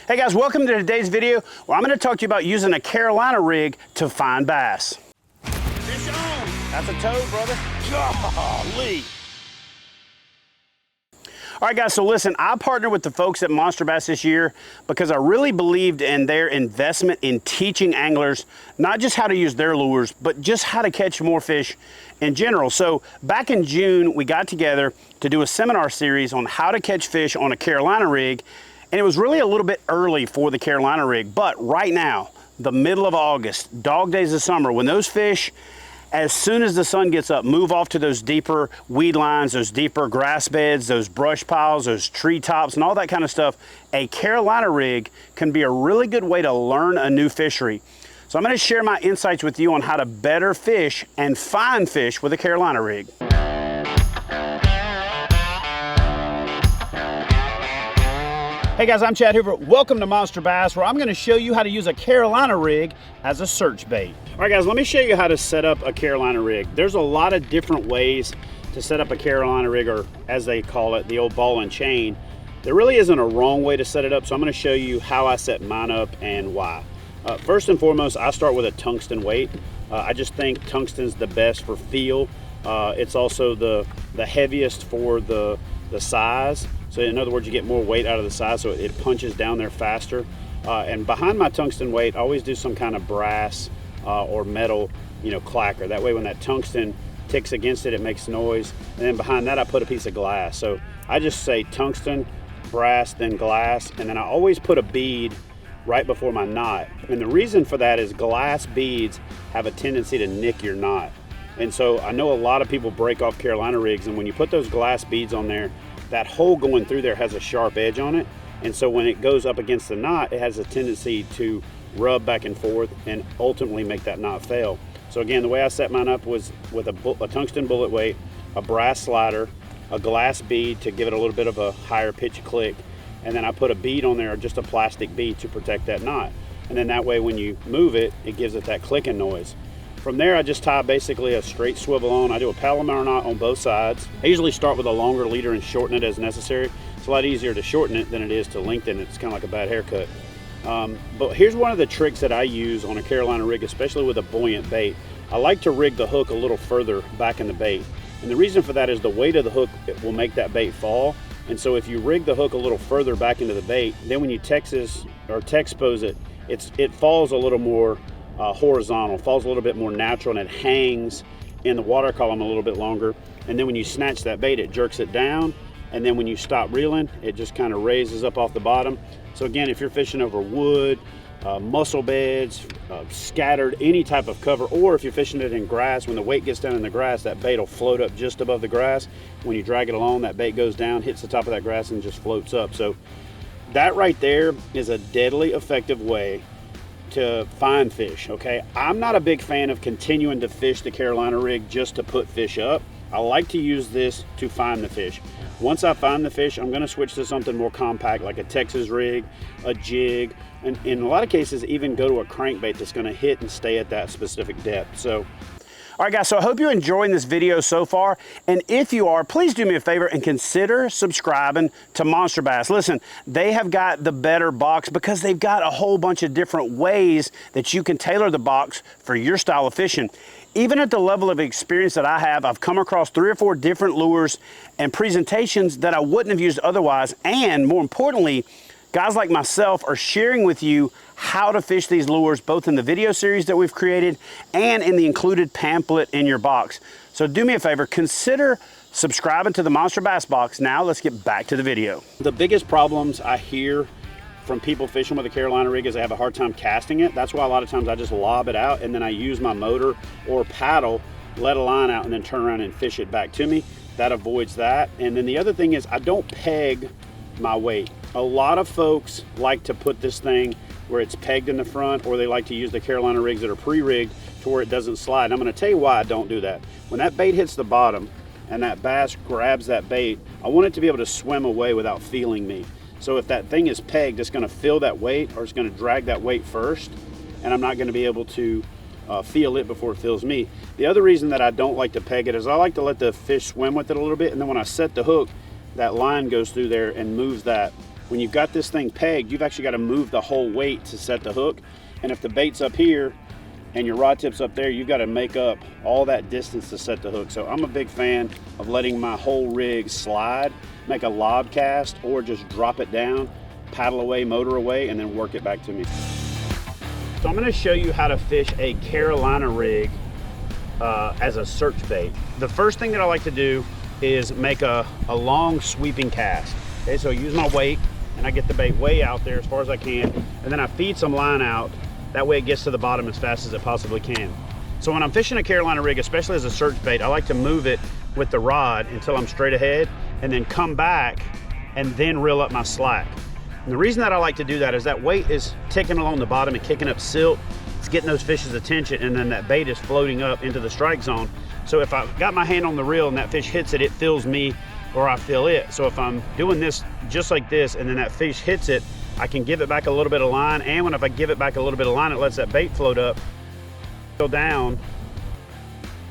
Hey guys, welcome to today's video where I'm going to talk to you about using a Carolina rig to find bass. Fish on! That's a toad, brother. Golly! All right guys, so listen, I partnered with the folks at MonsterBass this year because I really believed in their investment in teaching anglers not just how to use their lures, but just how to catch more fish in general. So back in June, we got together to do a seminar series on how to catch fish on a Carolina rig. And it was really a little bit early for the Carolina rig, but right now, the middle of August, dog days of summer, when those fish, as soon as the sun gets up, move off to those deeper weed lines, those deeper grass beds, those brush piles, those treetops, and all that kind of stuff, a Carolina rig can be a really good way to learn a new fishery. So I'm going to share my insights with you on how to better fish and find fish with a Carolina rig. Hey guys, I'm Chad Hoover. Welcome to Monster Bass, where I'm going to show you how to use a Carolina rig as a search bait. All right guys, let me show you how to set up a Carolina rig. There's a lot of different ways to set up a Carolina rig, or as they call it, the old ball and chain. There really isn't a wrong way to set it up, so I'm going to show you how I set mine up and why. First and foremost, I start with a tungsten weight. I just think tungsten's the best for feel. It's also the heaviest for the size. So in other words, you get more weight out of the size, so it punches down there faster. And behind my tungsten weight, I always do some kind of brass or metal, clacker. That way when that tungsten ticks against it, it makes noise. And then behind that, I put a piece of glass. So I just say tungsten, brass, then glass. And then I always put a bead right before my knot. And the reason for that is glass beads have a tendency to nick your knot. And so I know a lot of people break off Carolina rigs, and when you put those glass beads on there, that hole going through there has a sharp edge on it. And so when it goes up against the knot, it has a tendency to rub back and forth and ultimately make that knot fail. So again, the way I set mine up was with a tungsten bullet weight, a brass slider, a glass bead to give it a little bit of a higher pitch click, and then I put a bead on there, just a plastic bead, to protect that knot. And then that way when you move it, it gives it that clicking noise. From there, I just tie basically a straight swivel on. I do a Palomar knot on both sides. I usually start with a longer leader and shorten it as necessary. It's a lot easier to shorten it than it is to lengthen it. It's kind of like a bad haircut. But here's one of the tricks that I use on a Carolina rig, especially with a buoyant bait. I like to rig the hook a little further back in the bait. And the reason for that is the weight of the hook will make that bait fall. And so if you rig the hook a little further back into the bait, then when you Texpose it, it falls a little more horizontal, falls a little bit more natural, and it hangs in the water column a little bit longer. And then when you snatch that bait, it jerks it down, and then when you stop reeling, it just kind of raises up off the bottom. So again, if you're fishing over wood, mussel beds, scattered, any type of cover, or if you're fishing it in grass, when the weight gets down in the grass, that bait will float up just above the grass. When you drag it along, that bait goes down, hits the top of that grass, and just floats up. So that right there is a deadly effective way to find fish. Okay, I'm not a big fan of continuing to fish the Carolina rig just to put fish up. I like to use this to find the fish. Once I find the fish, I'm going to switch to something more compact, like a Texas rig, a jig, and in a lot of cases even go to a crankbait that's going to hit and stay at that specific depth. So all right guys, so I hope you're enjoying this video so far, and if you are, please do me a favor and consider subscribing to Monster Bass. Listen, they have got the better box because they've got a whole bunch of different ways that you can tailor the box for your style of fishing. Even at the level of experience that I have, I've come across 3 or 4 different lures and presentations that I wouldn't have used otherwise, and more importantly, guys like myself are sharing with you how to fish these lures, both in the video series that we've created and in the included pamphlet in your box. So do me a favor, consider subscribing to the Monster Bass box. Now let's get back to the video. The biggest problems I hear from people fishing with a Carolina rig is they have a hard time casting it. That's why a lot of times I just lob it out and then I use my motor or paddle, let a line out, and then turn around and fish it back to me. That avoids that. And then the other thing is I don't peg my weight. A lot of folks like to put this thing where it's pegged in the front, or they like to use the Carolina rigs that are pre-rigged to where it doesn't slide. And I'm going to tell you why I don't do that. When that bait hits the bottom and that bass grabs that bait, I want it to be able to swim away without feeling me. So if that thing is pegged, it's going to feel that weight, or it's going to drag that weight first, and I'm not going to be able to feel it before it feels me. The other reason that I don't like to peg it is I like to let the fish swim with it a little bit, and then when I set the hook, that line goes through there and moves that when you've got this thing pegged, you've actually got to move the whole weight to set the hook. And if the bait's up here and your rod tip's up there, you've got to make up all that distance to set the hook. So I'm a big fan of letting my whole rig slide, make a lob cast, or just drop it down, paddle away, motor away, and then work it back to me. So I'm going to show you how to fish a Carolina rig as a search bait. The first thing that I like to do is make a long sweeping cast. Okay, so I use my weight and I get the bait way out there as far as I can, and then I feed some line out. That way it gets to the bottom as fast as it possibly can. So when I'm fishing a Carolina rig, especially as a search bait, I like to move it with the rod until I'm straight ahead and then come back and then reel up my slack. And the reason that I like to do that is that weight is ticking along the bottom and kicking up silt. It's getting those fish's attention, and then that bait is floating up into the strike zone. So if I've got my hand on the reel and that fish hits it, it feels me or I feel it. So if I'm doing this just like this and then that fish hits it, I can give it back a little bit of line, and if I give it back a little bit of line, it lets that bait float up, go down,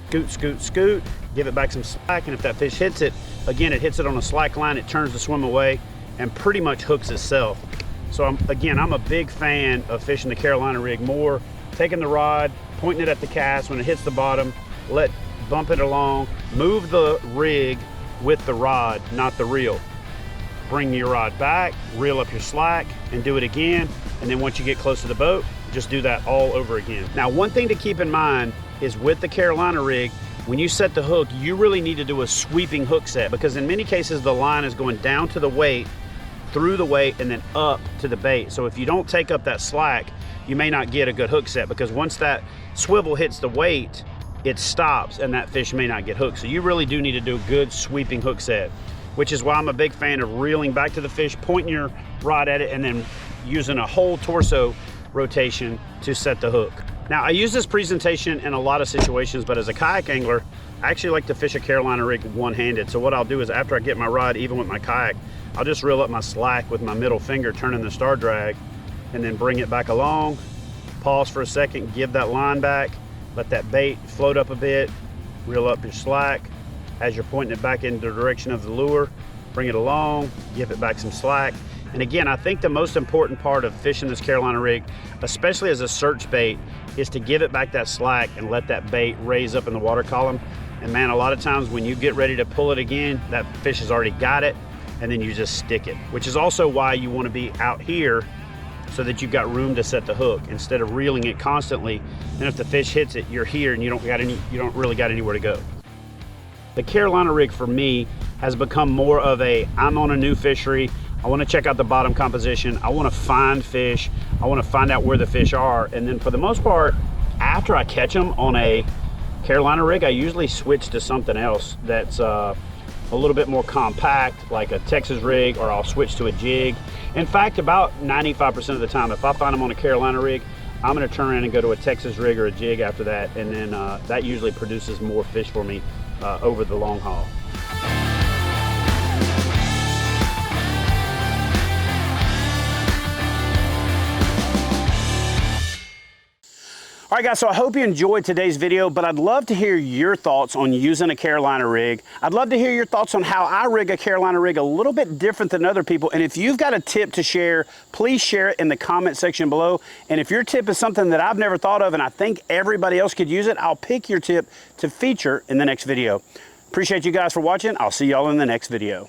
scoot, scoot, scoot, give it back some slack, and if that fish hits it, again, it hits it on a slack line, it turns to swim away and pretty much hooks itself. So I'm a big fan of fishing the Carolina rig more, taking the rod, pointing it at the cast. When it hits the bottom, bump it along, move the rig with the rod, not the reel. Bring your rod back, reel up your slack, and do it again. And then once you get close to the boat, just do that all over again. Now, one thing to keep in mind is with the Carolina rig, when you set the hook, you really need to do a sweeping hook set, because in many cases, the line is going down to the weight, through the weight, and then up to the bait. So if you don't take up that slack, you may not get a good hook set, because once that swivel hits the weight, it stops and that fish may not get hooked. So you really do need to do a good sweeping hook set, which is why I'm a big fan of reeling back to the fish, pointing your rod at it, and then using a whole torso rotation to set the hook. Now, I use this presentation in a lot of situations, but as a kayak angler, I actually like to fish a Carolina rig one-handed. So what I'll do is after I get my rod even with my kayak, I'll just reel up my slack with my middle finger, turning the star drag, and then bring it back along, pause for a second, give that line back, let that bait float up a bit, reel up your slack. As you're pointing it back in the direction of the lure, bring it along, give it back some slack. And again, I think the most important part of fishing this Carolina rig, especially as a search bait, is to give it back that slack and let that bait raise up in the water column. And man, a lot of times when you get ready to pull it again, that fish has already got it, and then you just stick it, which is also why you want to be out here so that you've got room to set the hook instead of reeling it constantly. And if the fish hits it, you're here and you don't really got anywhere to go. The Carolina rig for me has become more of I'm on a new fishery. I want to check out the bottom composition. I want to find fish. I want to find out where the fish are. And then for the most part, after I catch them on a Carolina rig, I usually switch to something else that's a little bit more compact, like a Texas rig, or I'll switch to a jig. In fact, about 95% of the time, if I find them on a Carolina rig, I'm going to turn around and go to a Texas rig or a jig after that, and then that usually produces more fish for me over the long haul. All right, guys, so I hope you enjoyed today's video, but I'd love to hear your thoughts on using a Carolina rig. I'd love to hear your thoughts on how I rig a Carolina rig a little bit different than other people. And if you've got a tip to share, please share it in the comment section below. And if your tip is something that I've never thought of and I think everybody else could use it, I'll pick your tip to feature in the next video. Appreciate you guys for watching. I'll see y'all in the next video.